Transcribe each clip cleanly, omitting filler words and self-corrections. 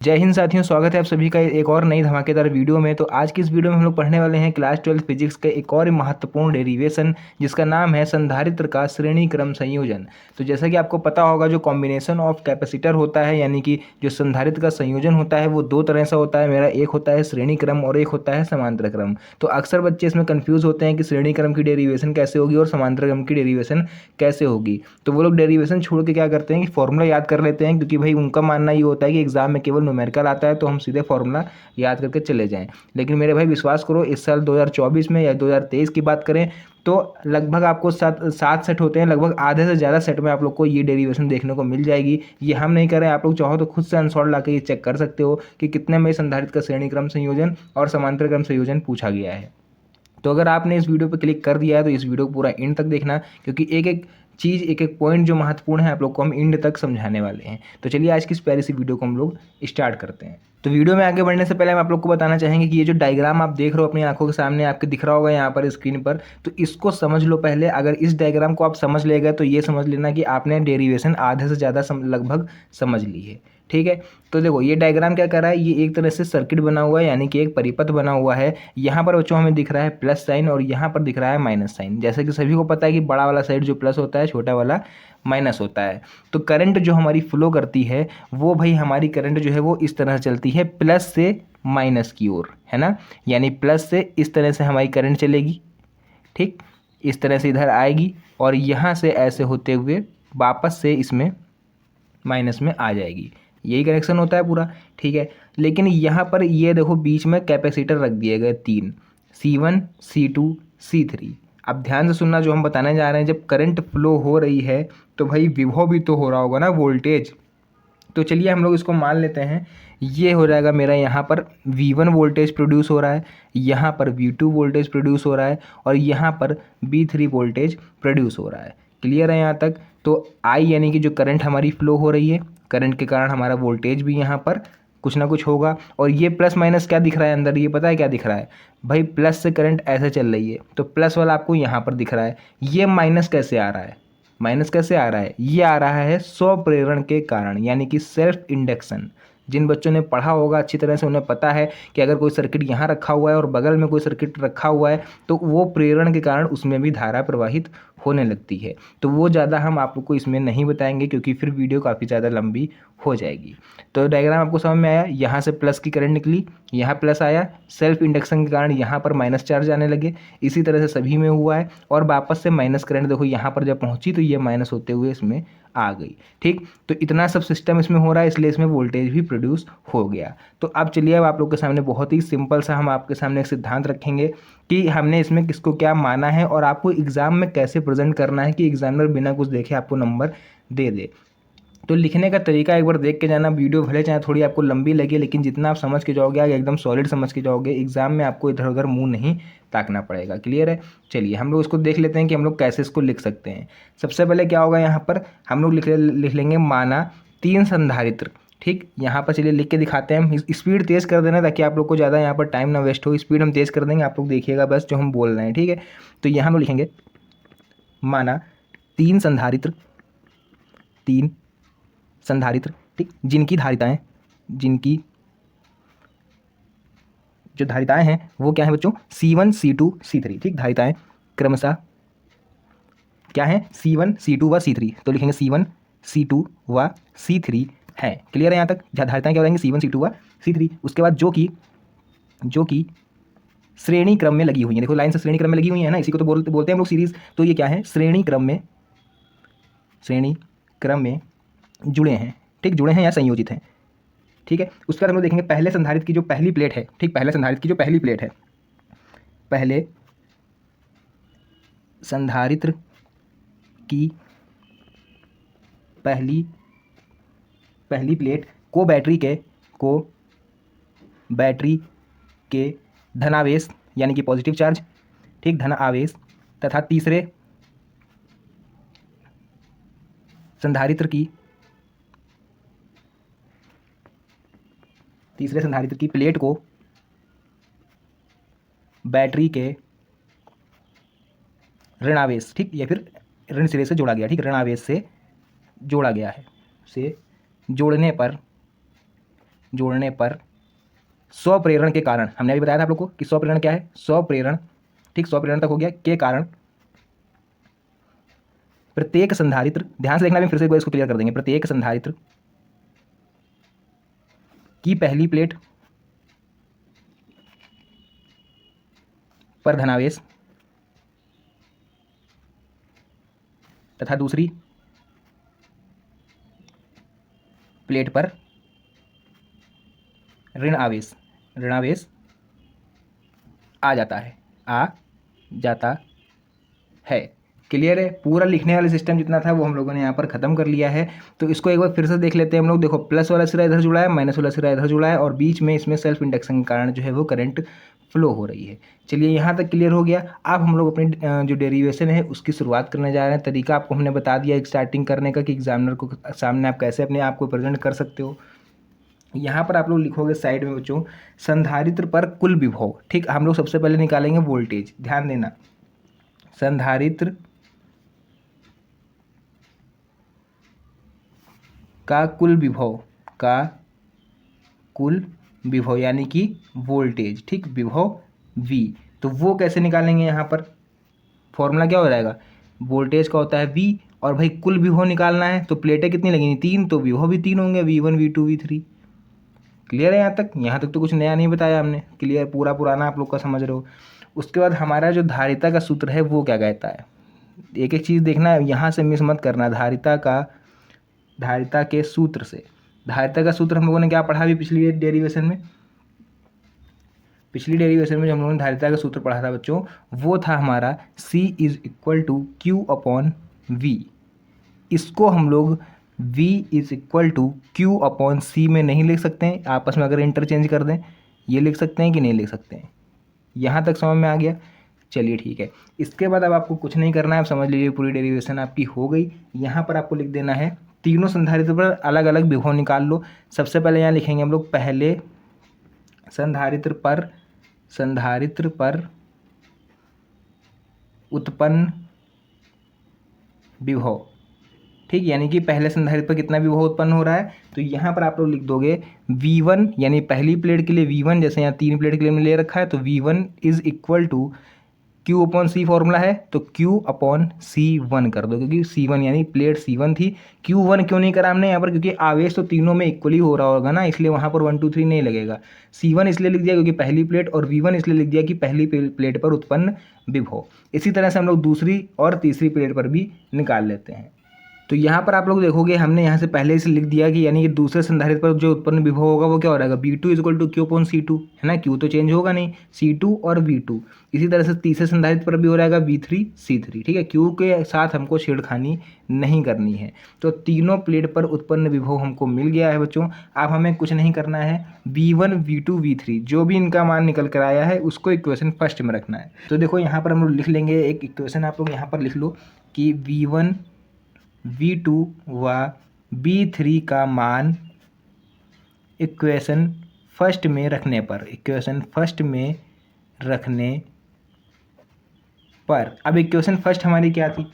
जय हिंद साथियों, स्वागत है आप सभी का एक और नई धमाकेदार वीडियो में। तो आज की इस वीडियो में हम लोग पढ़ने वाले हैं क्लास 12 फिजिक्स का एक और महत्वपूर्ण डेरिवेशन, जिसका नाम है संधारित्र का श्रेणी क्रम संयोजन। तो जैसा कि आपको पता होगा, जो कॉम्बिनेशन ऑफ कैपेसिटर होता है, यानी कि जो संधारित्र का संयोजन होता है, वो दो तरह से होता है। मेरा एक होता है श्रेणी क्रम और एक होता है समांतर क्रम। तो अक्सर बच्चे इसमें कन्फ्यूज होते हैं कि श्रेणी क्रम की डेरिवेशन कैसे होगी और समांतर क्रम की डेरिवेशन कैसे होगी। तो वो लोग डेरिवेशन छोड़ के क्या करते हैं कि फॉर्मूला याद कर लेते हैं, क्योंकि भाई उनका मानना ये होता है कि एग्जाम में केवल न्यूमेरिकल आता है तो हम सीधे फॉर्मूला याद करके चले जाएं। लेकिन मेरे भाई विश्वास करो, इस साल 2024 में या 2023 की बात करें तो लगभग आपको सात सेट होते हैं, लगभग आधे से ज़्यादा सेट में आप लोग को ये डेरिवेशन देखने को मिल जाएगी। ये हम नहीं कर रहे हैं, आप लोग चाहो तो खुद से आंसर ला के ये चेक कर सकते हो कि कितने में संधारित्र का श्रेणी क्रम संयोजन और समांतर क्रम संयोजन पूछा गया है। तो अगर आपने इस वीडियो पर क्लिक कर दिया है तो इस वीडियो को पूरा एंड तक देखना, क्योंकि एक एक चीज़, एक एक पॉइंट जो महत्वपूर्ण है आप लोग को हम एंड तक समझाने वाले हैं। तो चलिए आज की इस प्यारी सी वीडियो को हम लोग स्टार्ट करते हैं। तो वीडियो में आगे बढ़ने से पहले हम आप लोग को बताना चाहेंगे कि ये जो डायग्राम आप देख रहे हो अपनी आंखों के सामने, आपके दिख रहा होगा यहाँ पर स्क्रीन पर, तो इसको समझ लो पहले। अगर इस डायग्राम को आप समझ ले गए तो ये समझ लेना कि आपने डेरिवेशन आधे से ज़्यादा लगभग समझ ली है। ठीक है, तो देखो ये डायग्राम क्या कर रहा है, ये एक तरह से सर्किट बना हुआ है, यानी कि एक परिपथ बना हुआ है। यहाँ पर बच्चों हमें दिख रहा है प्लस साइन और यहाँ पर दिख रहा है माइनस साइन। जैसे कि सभी को पता है कि बड़ा वाला साइड जो प्लस होता है, छोटा वाला माइनस होता है। तो करंट जो हमारी फ्लो करती है वो भाई हमारी करंट जो है वो इस तरह से चलती है, प्लस से माइनस की ओर, है ना। यानी प्लस से इस तरह से हमारी करंट चलेगी, ठीक, इस तरह से इधर आएगी और यहाँ से ऐसे होते हुए वापस से इसमें माइनस में आ जाएगी। यही कनेक्शन होता है पूरा, ठीक है। लेकिन यहाँ पर ये देखो बीच में कैपेसिटर रख दिए गए तीन, C1 C2 C3। अब ध्यान से सुनना जो हम बताने जा रहे हैं, जब करंट फ्लो हो रही है तो भाई विभव भी तो हो रहा होगा ना, वोल्टेज। तो चलिए हम लोग इसको मान लेते हैं, ये हो जाएगा मेरा यहाँ पर V1 वोल्टेज प्रोड्यूस हो रहा है, यहाँ पर V2 वोल्टेज प्रोड्यूस हो रहा है और यहाँ पर V3 वोल्टेज प्रोड्यूस हो रहा है। क्लियर है यहाँ तक। तो I यानी कि जो करंट हमारी फ्लो हो रही है, करंट के कारण हमारा वोल्टेज भी यहाँ पर कुछ ना कुछ होगा। और ये प्लस माइनस क्या दिख रहा है अंदर, ये पता है क्या दिख रहा है भाई, प्लस से करंट ऐसे चल रही है तो प्लस वाला आपको यहाँ पर दिख रहा है। ये माइनस कैसे आ रहा है, माइनस कैसे आ रहा है, ये आ रहा है स्वप्रेरण के कारण, यानी कि सेल्फ इंडक्शन। जिन बच्चों ने पढ़ा होगा अच्छी तरह से उन्हें पता है कि अगर कोई सर्किट यहाँ रखा हुआ है और बगल में कोई सर्किट रखा हुआ है तो वो प्रेरण के कारण उसमें भी धारा प्रवाहित होने लगती है। तो वो ज़्यादा हम आप लोग को इसमें नहीं बताएंगे, क्योंकि फिर वीडियो काफ़ी ज़्यादा लंबी हो जाएगी। तो डायग्राम आपको समझ में आया, यहाँ से प्लस की करंट निकली, यहाँ प्लस आया, सेल्फ इंडक्शन के कारण यहाँ पर माइनस चार्ज आने लगे। इसी तरह से सभी में हुआ है और वापस से माइनस करंट देखो यहाँ पर जब पहुँची तो ये माइनस होते हुए इसमें आ गई। ठीक, तो इतना सब सिस्टम इसमें हो रहा है, इसलिए इसमें वोल्टेज भी प्रोड्यूस हो गया। तो अब चलिए, अब आप लोग के सामने बहुत ही सिंपल सा हम आपके सामने एक सिद्धांत रखेंगे कि हमने इसमें किसको क्या माना है और आपको एग्जाम में कैसे प्रेजेंट करना है कि एग्जामिनर बिना कुछ देखे आपको नंबर दे दे। तो लिखने का तरीका एक बार देख के जाना, वीडियो भले चाहे थोड़ी आपको लंबी लगे, लेकिन जितना आप समझ के जाओगे आगे एकदम सॉलिड समझ के जाओगे, एग्जाम में आपको इधर उधर मुंह नहीं ताकना पड़ेगा। क्लियर है। चलिए हम लोग इसको देख लेते हैं कि हम लोग कैसे इसको लिख सकते हैं। सबसे पहले क्या होगा, यहाँ पर हम लोग लिख लेंगे माना तीन संधारित्र। ठीक, यहाँ पर चलिए लिख के दिखाते हैं। हम स्पीड तेज़ कर देना ताकि आप लोग को ज़्यादा यहाँ पर टाइम ना वेस्ट हो। स्पीड हम तेज़ कर देंगे, आप लोग देखिएगा बस जो हम बोल रहे हैं, ठीक है। तो यहाँ हम लोग लिखेंगे माना तीन संधारित्र, तीन संधारित्र, ठीक, जिनकी धारिताएं, जिनकी जो धारिताएं हैं वो क्या है बच्चों, C1 C2 C3। ठीक, धारिताएं क्रमशः क्या है, C1 C2 व C3। तो लिखेंगे C1 C2 व C3 है। क्लियर है यहाँ तक। धारिताएं क्या हो जाएंगी, C1 C2 व C3। उसके बाद जो कि श्रेणी क्रम में लगी हुई है, देखो लाइन से श्रेणी क्रम में लगी हुई है ना, इसी को तो बोलते हैं हम लोग सीरीज। तो ये क्या है, श्रेणी क्रम में जुड़े हैं। ठीक, जुड़े हैं या संयोजित हैं। ठीक है, उसके बाद हम लोग देखेंगे पहले संधारित्र की जो पहली प्लेट है। ठीक, पहले संधारित्र की जो पहली प्लेट है, पहले संधारित्र की पहली प्लेट को बैटरी के धनावेश यानी कि पॉजिटिव चार्ज, ठीक, धन आवेश, तथा तीसरे संधारित्र की प्लेट को बैटरी के ऋणावेश, ठीक, या फिर ऋण सिरे से जोड़ा गया, ठीक, ऋणावेश से जोड़ा गया है, से जोड़ने पर जोड़ने पर स्वप्रेरण के कारण, हमने अभी बताया था आप लोग को कि स्वप्रेरण क्या है, स्वप्रेरण, ठीक, स्वप्रेरण तक हो गया, के कारण प्रत्येक संधारित्र, ध्यान से देखना, भी फिर से एक बार इसको क्लियर कर देंगे, प्रत्येक संधारित्र की पहली प्लेट पर धनावेश तथा दूसरी प्लेट पर ऋणावेश आ जाता है। क्लियर है? पूरा लिखने वाला सिस्टम जितना था वो हम लोगों ने यहाँ पर खत्म कर लिया है। तो इसको एक बार फिर से देख लेते हैं हम लोग। देखो, प्लस वाला सिरा इधर जुड़ा है, माइनस वाला सिरा इधर जुड़ा है, और बीच में इसमें सेल्फ इंडक्शन के कारण जो है वो करंट फ्लो हो रही है। चलिए, यहाँ तक क्लियर हो गया। अब हम लोग अपनी जो डेरिवेशन है उसकी शुरुआत करने जा रहे हैं। तरीका आपको हमने बता दिया स्टार्टिंग करने का कि एग्जामिनर को सामने आप कैसे अपने आप को प्रेजेंट कर सकते हो। यहाँ पर आप लोग लिखोगे साइड में बच्चों, संधारित्र पर कुल विभव। ठीक, हम लोग सबसे पहले निकालेंगे वोल्टेज। ध्यान देना, संधारित्र का कुल विभव यानी कि वोल्टेज, ठीक, विभव V। तो वो कैसे निकालेंगे? यहाँ पर फॉर्मूला क्या हो जाएगा, वोल्टेज का होता है V, और भाई कुल विभव निकालना है तो प्लेटें कितनी लगेंगी, 3, तो विभव भी 3 होंगे, V1 V2 V3। क्लियर है यहाँ तक? यहाँ तक तो कुछ नया नहीं बताया हमने, क्लियर, पूरा पुराना आप लोग का समझ रहे हो। उसके बाद हमारा जो धारिता का सूत्र है वो क्या कहता है, एक एक चीज़ देखना है, यहाँ से मिस मत करना। धारिता के सूत्र से, धारिता का सूत्र हम लोगों ने क्या पढ़ा अभी पिछली डेरिवेशन में जो हम लोगों ने धारिता का सूत्र पढ़ा था बच्चों, वो था हमारा C is equal to Q/V। इसको हम लोग V is equal to Q/C में नहीं लिख सकते हैं, आपस में अगर इंटरचेंज कर दें, ये लिख सकते हैं कि नहीं लिख सकते हैं? यहाँ तक समझ में आ गया? चलिए ठीक है। इसके बाद अब आपको कुछ नहीं करना है, आप समझ लीजिए पूरी डेरिवेशन आपकी हो गई। यहाँ पर आपको लिख देना है, तीनों संधारित्र पर अलग अलग विभव निकाल लो। सबसे पहले यहाँ लिखेंगे हम लोग, पहले संधारित्र पर उत्पन्न विभव, ठीक, यानी कि पहले संधारित्र पर कितना विभव उत्पन्न हो रहा है। तो यहाँ पर आप लोग लिख दोगे V1, यानी पहली प्लेट के लिए V1, जैसे यहाँ 3 प्लेट के लिए ले रखा है, तो V1 is equal to Q/C formula है, तो Q/C1 कर दो, क्योंकि C1 यानी प्लेट C1 थी। Q1 क्यों नहीं करा हमने यहाँ पर, क्योंकि आवेश तो तीनों में इक्वली हो रहा होगा ना, इसलिए वहाँ पर 1 2 3 नहीं लगेगा। C1 इसलिए लिख दिया क्योंकि पहली प्लेट, और V1 इसलिए लिख दिया कि पहली प्लेट पर उत्पन्न विभव। इसी तरह से हम लोग दूसरी और तीसरी प्लेट पर भी निकाल लेते हैं। तो यहाँ पर आप लोग देखोगे, हमने यहाँ से पहले से लिख दिया कि यानी कि दूसरे संधारित्र पर जो उत्पन्न विभव होगा वो क्या हो रहेगा, V2 इक्वल टू Q/C2, है ना, Q तो चेंज होगा नहीं, C2 और V2। इसी तरह से तीसरे संधारित्र पर भी हो रहेगा V3 C3, ठीक है। Q के साथ हमको छेड़खानी नहीं करनी है। तो तीनों प्लेट पर उत्पन्न विभव हमको मिल गया है बच्चों। अब हमें कुछ नहीं करना है, V1 V2 V3 जो भी इनका मान निकल कर आया है उसको इक्वेशन फर्स्ट में रखना है। तो देखो यहाँ पर हम लोग लिख लेंगे एक इक्वेशन, आप लोग यहाँ पर लिख लो कि V1 V2 व V3 का मान इक्वेशन फर्स्ट में रखने पर, अब इक्वेशन फर्स्ट हमारी क्या थी,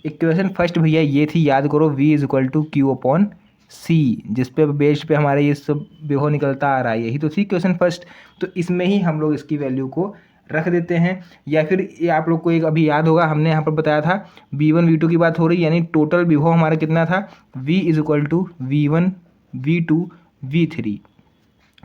इक्वेशन फर्स्ट भैया ये थी, याद करो, V is equal to Q/C, जिस पे बेस पे हमारे ये सब विभव निकलता आ रहा है, यही तो थी इक्वेशन फर्स्ट। तो इसमें ही हम लोग इसकी वैल्यू को रख देते हैं। या फिर ये आप लोग को एक अभी याद होगा, हमने यहाँ पर बताया था V1 V2 की बात हो रही, यानी टोटल विभव हमारा कितना था, V is equal to V1 V2 V3,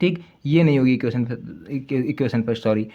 ठीक, ये नहीं होगी equation first, sorry,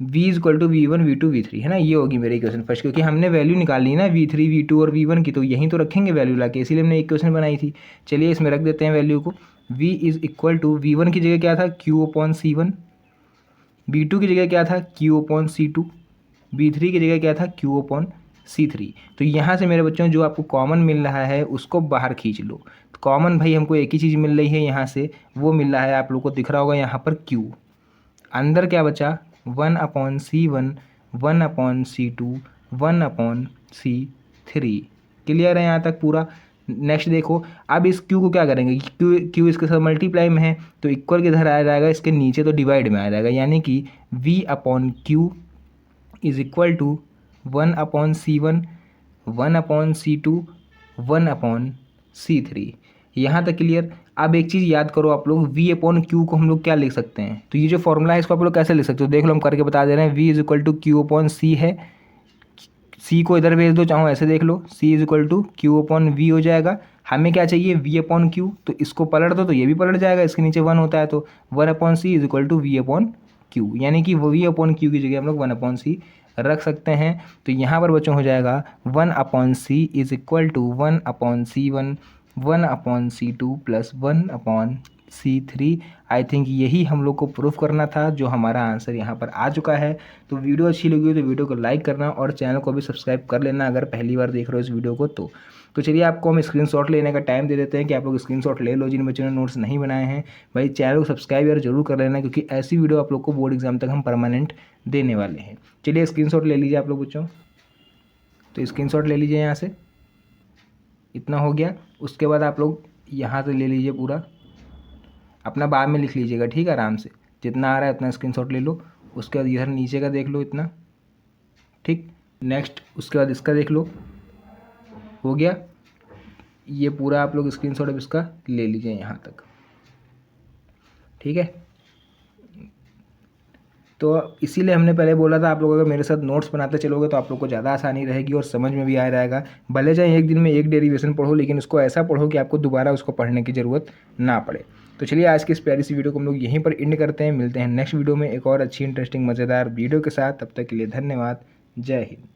V is equal to V1 V2 V3, है ना, ये होगी मेरी इक्वेशन फर्स्ट, क्योंकि हमने वैल्यू निकाली ना V3 V2 और V1 की, तो यहीं तो रखेंगे वैल्यू लाके, इसीलिए हमने इक्वेशन बनाई थी। चलिए इसमें रख देते हैं वैल्यू को। V is equal to V1 की जगह क्या था, Q/C1, V2 की जगह क्या था, Q/C2, V3 की जगह क्या था, Q/C3। तो यहाँ से मेरे बच्चों जो आपको कॉमन मिल रहा है उसको बाहर खींच लो। तो कॉमन भाई हमको एक ही चीज़ मिल रही है यहाँ से, वो मिल रहा है, आप लोग को दिख रहा होगा यहाँ पर Q। अंदर क्या बचा, 1/C1, 1/C2, 1/C3। क्लियर है यहाँ तक पूरा? नेक्स्ट देखो, अब इस Q को क्या करेंगे, Q इसके साथ मल्टीप्लाई में है तो इक्वल किधर आ जाएगा, इसके नीचे तो डिवाइड में आ जाएगा, यानी कि V/Q is equal to 1/C1, 1/C2, 1/C3। यहाँ तक क्लियर? अब एक चीज़ याद करो आप लोग, v अपॉन क्यू को हम लोग क्या लिख सकते हैं, तो ये जो फॉर्मूला है इसको आप लोग कैसे लिख सकते हो, देख लो हम करके बता दे रहे हैं। v is equal to Q upon C है, सी को इधर भेज दो, चाहो ऐसे देख लो, c is equal to Q upon V हो जाएगा। हमें क्या चाहिए, v अपॉन क्यू, तो इसको पलट दो तो ये भी पलट जाएगा, इसके नीचे 1 होता है, तो 1 upon C is equal to V upon Q, यानी कि v अपॉन क्यू की जगह हम लोग 1 अपॉन सी रख सकते हैं। तो यहाँ पर बच्चों हो जाएगा 1 upon C is equal to 1 upon C1, 1 upon C2 plus 1 upon C3। I think यही हम लोग को प्रूफ करना था, जो हमारा आंसर यहाँ पर आ चुका है। तो वीडियो अच्छी लगी हो तो वीडियो को लाइक करना और चैनल को भी सब्सक्राइब कर लेना अगर पहली बार देख रहे हो इस वीडियो को। तो चलिए आपको हम स्क्रीनशॉट लेने का टाइम दे देते हैं कि आप लोग स्क्रीनशॉट ले लो, जिन बच्चों ने नोट्स नहीं बनाए हैं भाई चैनल को सब्सक्राइब यार जरूर कर लेना, क्योंकि ऐसी वीडियो आप लोग को बोर्ड एग्जाम तक हम परमानेंट देने वाले हैं। चलिए स्क्रीनशॉट ले लीजिए आप लोग बच्चों, तो स्क्रीनशॉट ले लीजिए यहाँ से, इतना हो गया। उसके बाद आप लोग यहाँ से ले लीजिए पूरा, अपना बाद में लिख लीजिएगा, ठीक है, आराम से जितना आ रहा है उतना स्क्रीनशॉट ले लो। उसके बाद इधर नीचे का देख लो इतना, ठीक। नेक्स्ट उसके बाद इसका देख लो, हो गया ये पूरा, आप लोग स्क्रीनशॉट अब इसका ले लीजिए यहाँ तक, ठीक है। तो इसीलिए हमने पहले बोला था आप लोग अगर मेरे साथ नोट्स बनाते चलोगे तो आप लोग को ज़्यादा आसानी रहेगी और समझ में भी आ जाएगा। भले चाहे एक दिन में एक डेरिवेशन पढ़ो, लेकिन उसको ऐसा पढ़ो कि आपको दोबारा उसको पढ़ने की ज़रूरत ना पड़े। तो चलिए आज की इस प्यारी सी वीडियो को हम लोग यहीं पर एंड करते हैं, मिलते हैं नेक्स्ट वीडियो में एक और अच्छी इंटरेस्टिंग मज़ेदार वीडियो के साथ। तब तक के लिए धन्यवाद, जय हिंद।